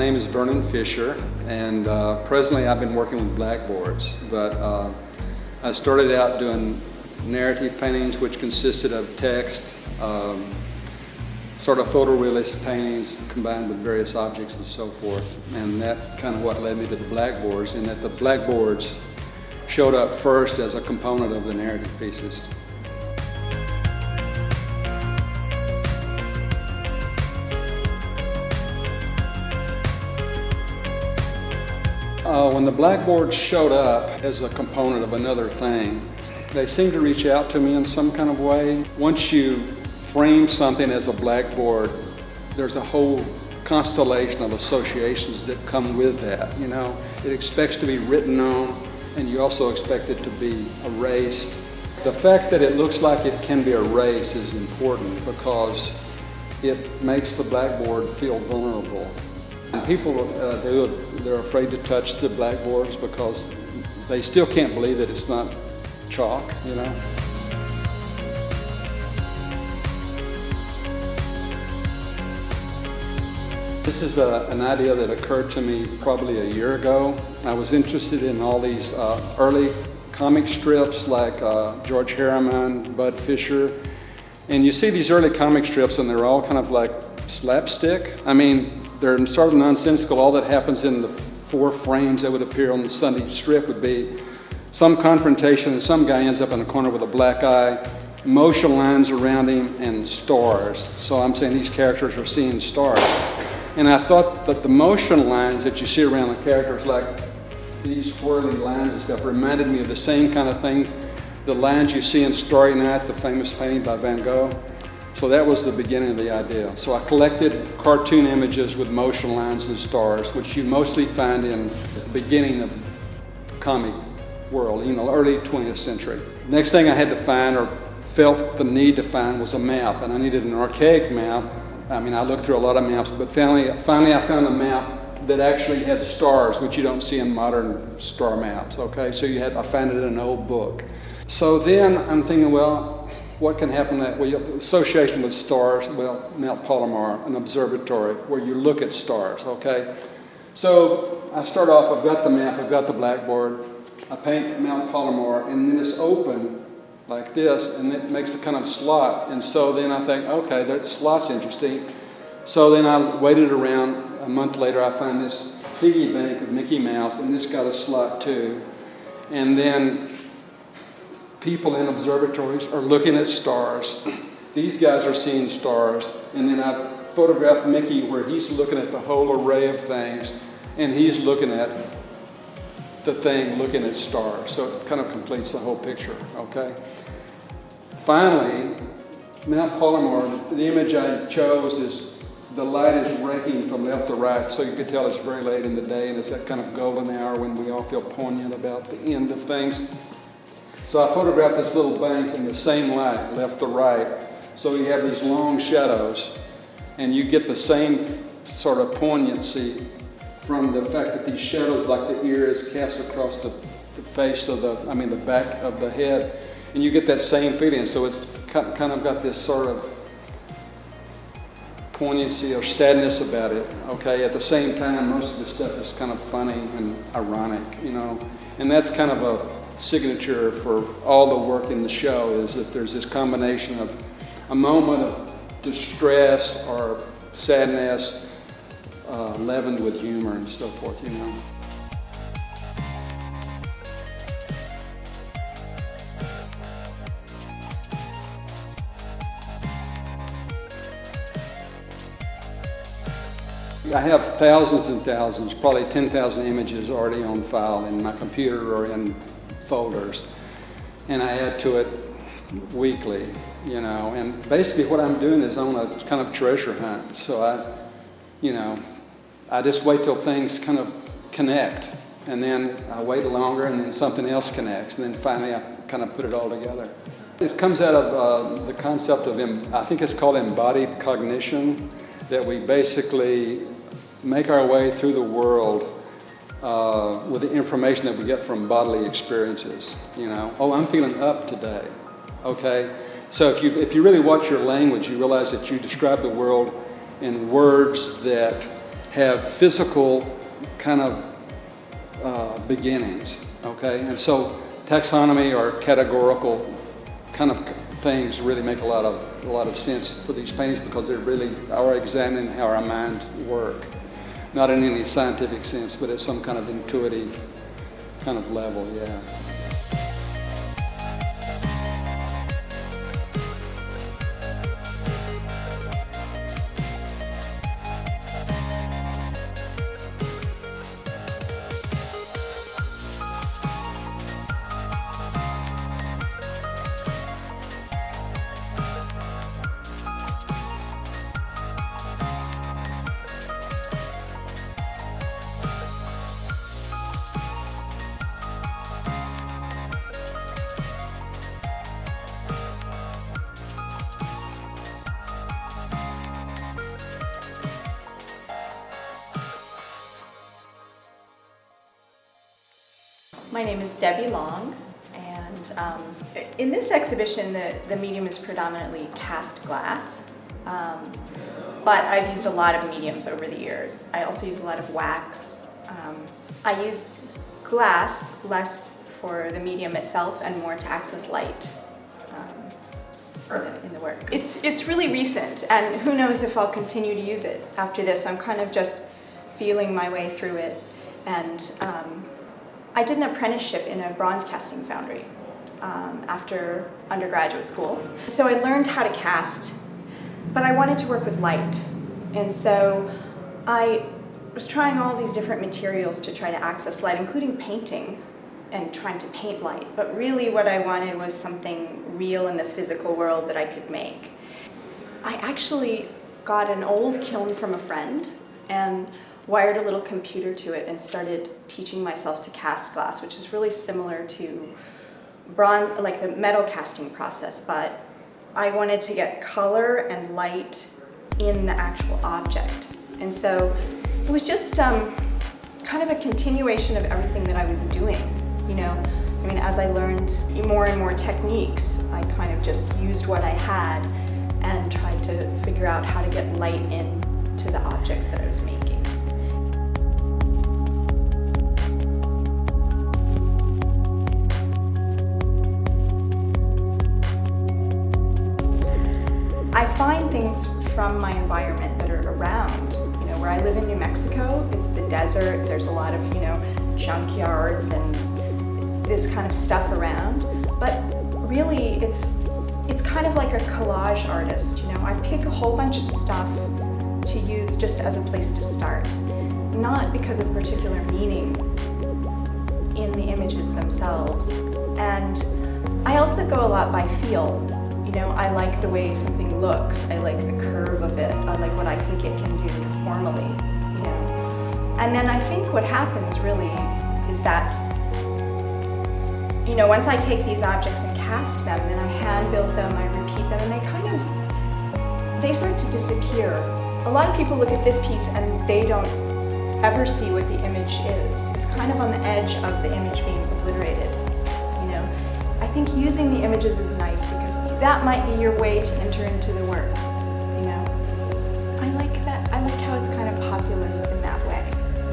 name is Vernon Fisher, and presently I've been working with blackboards, but I started out doing narrative paintings, which consisted of text, sort of photorealist paintings combined with various objects and so forth. And that kind of what led me to the blackboards, in that the blackboards showed up first as a component of the narrative pieces. When the blackboards showed up as a component of another thing, they seemed to reach out to me in some kind of way. Once you frame something as a blackboard, there's a whole constellation of associations that come with that. You know, it expects to be written on, and you also expect it to be erased. The fact that it looks like it can be erased is important because it makes the blackboard feel vulnerable. And people, they're afraid to touch the blackboards because they still can't believe that it's not chalk, you know. This is an idea that occurred to me probably a year ago. I was interested in all these early comic strips like George Harriman, Bud Fisher. And you see these early comic strips and they're all kind of like slapstick. I mean, they're sort of nonsensical. All that happens in the 4 frames that would appear on the Sunday strip would be some confrontation and some guy ends up in the corner with a black eye, motion lines around him, and stars. So I'm saying these characters are seeing stars. And I thought that the motion lines that you see around the characters, like these swirling lines and stuff, reminded me of the same kind of thing, the lines you see in Starry Night, the famous painting by Van Gogh. So that was the beginning of the idea. So I collected cartoon images with motion lines and stars, which you mostly find in the beginning of the comic world, you know, early 20th century. Next thing I had to find, or felt the need to find, was a map, and I needed an archaic map. I mean, I looked through a lot of maps, but finally I found a map that actually had stars, which you don't see in modern star maps, okay? So I found it in an old book. So then I'm thinking, well, what can happen that way? Association with stars, well, Mount Palomar, an observatory where you look at stars, okay? So I start off, I've got the map, I've got the blackboard, I paint Mount Palomar, and then it's open like this, and it makes a kind of slot. And so then I think, okay, that slot's interesting. So then I waited around. A month later, I find this piggy bank of Mickey Mouse, and this got a slot too. And then people in observatories are looking at stars. These guys are seeing stars. And then I photographed Mickey where he's looking at the whole array of things, and he's looking at the thing looking at stars. So it kind of completes the whole picture, okay? Finally, Mount Palomar, the image I chose is the light is raking from left to right, so you can tell it's very late in the day, and it's that kind of golden hour when we all feel poignant about the end of things. So I photographed this little bank in the same light, left to right, so you have these long shadows, and you get the same sort of poignancy from the fact that these shadows, like the ear is cast across the face of the back of the head, and you get that same feeling. So it's kind of got this sort of poignancy or sadness about it, okay? At the same time, most of the stuff is kind of funny and ironic, you know? And that's kind of a signature for all the work in the show, is that there's this combination of a moment of distress or sadness, leavened with humor and so forth, you know. I have thousands and thousands, probably 10,000 images already on file in my computer or in folders, and I add to it weekly, you know. And basically what I'm doing is on a kind of treasure hunt. So I just wait till things kind of connect, and then I wait longer, and then something else connects, and then finally I kind of put it all together. It comes out of the concept of, I think it's called embodied cognition, that we basically make our way through the world with the information that we get from bodily experiences, you know. Oh, I'm feeling up today, okay? So if you really watch your language, you realize that you describe the world in words that have physical kind of beginnings, okay? And so taxonomy or categorical kind of things really make a lot of sense for these paintings because they really are examining how our minds work. Not in any scientific sense, but at some kind of intuitive kind of level, yeah. My name is Debbie Long, and in this exhibition the medium is predominantly cast glass, but I've used a lot of mediums over the years. I also use a lot of wax. I use glass less for the medium itself and more to access light in the work. It's really recent, and who knows if I'll continue to use it after this. I'm kind of just feeling my way through it, and I did an apprenticeship in a bronze casting foundry after undergraduate school. So I learned how to cast, but I wanted to work with light. And so I was trying all these different materials to try to access light, including painting and trying to paint light. But really what I wanted was something real in the physical world that I could make. I actually got an old kiln from a friend and wired a little computer to it and started teaching myself to cast glass, which is really similar to bronze, like the metal casting process, but I wanted to get color and light in the actual object. And so it was just kind of a continuation of everything that I was doing, you know. I mean, as I learned more and more techniques, I kind of just used what I had and tried to figure out how to get light into the objects that I was making. I find things from my environment that are around. You know, where I live in New Mexico, it's the desert. There's a lot of, you know, junkyards and this kind of stuff around. But really, it's kind of like a collage artist. You know, I pick a whole bunch of stuff to use just as a place to start, not because of particular meaning in the images themselves. And I also go a lot by feel. You know, I like the way something looks. I like the curve of it. I like what I think it can do formally, you know. And then I think what happens really is that, you know, once I take these objects and cast them, then I hand build them, I repeat them, and they start to disappear. A lot of people look at this piece and they don't ever see what the image is. It's kind of on the edge of the image being obliterated. I think using the images is nice because that might be your way to enter into the work, you know. I like that. I like how it's kind of populist in that way.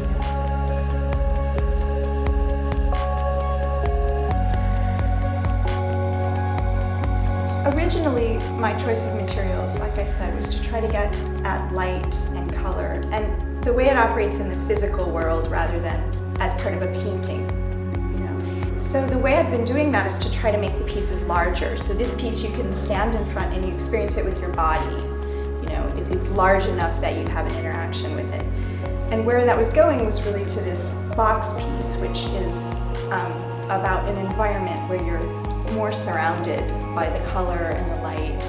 You know? Originally, my choice of materials, like I said, was to try to get at light and color, and the way it operates in the physical world rather than as part of a painting. So the way I've been doing that is to try to make the pieces larger. So this piece you can stand in front and you experience it with your body. You know, it's large enough that you have an interaction with it. And where that was going was really to this box piece, which is about an environment where you're more surrounded by the color and the light.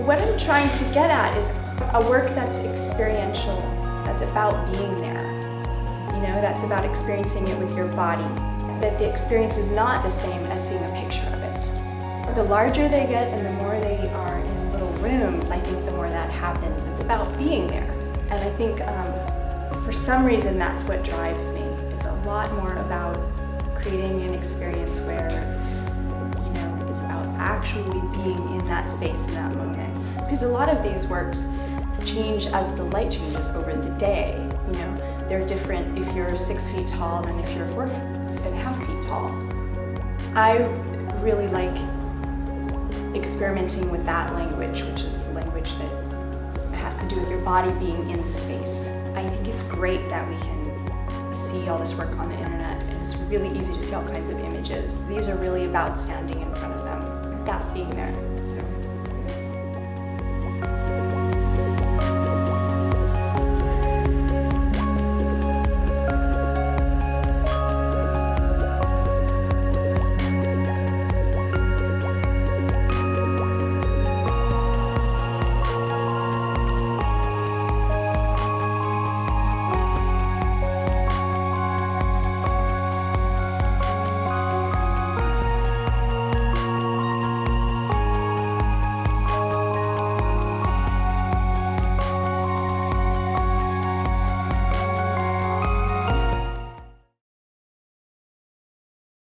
What I'm trying to get at is a work that's experiential, that's about being there. You know, that's about experiencing it with your body. That the experience is not the same as seeing a picture of it. The larger they get and the more they are in little rooms, I think the more that happens. It's about being there. And I think for some reason that's what drives me. It's a lot more about creating an experience where, you know, it's about actually being in that space in that moment. Because a lot of these works change as the light changes over the day. You know, they're different if you're 6 feet tall than if you're 4.5 feet tall. I really like experimenting with that language, which is the language that has to do with your body being in the space. I think it's great that we can see all this work on the internet, and it's really easy to see all kinds of images. These are really about standing in front of them, that being there. So.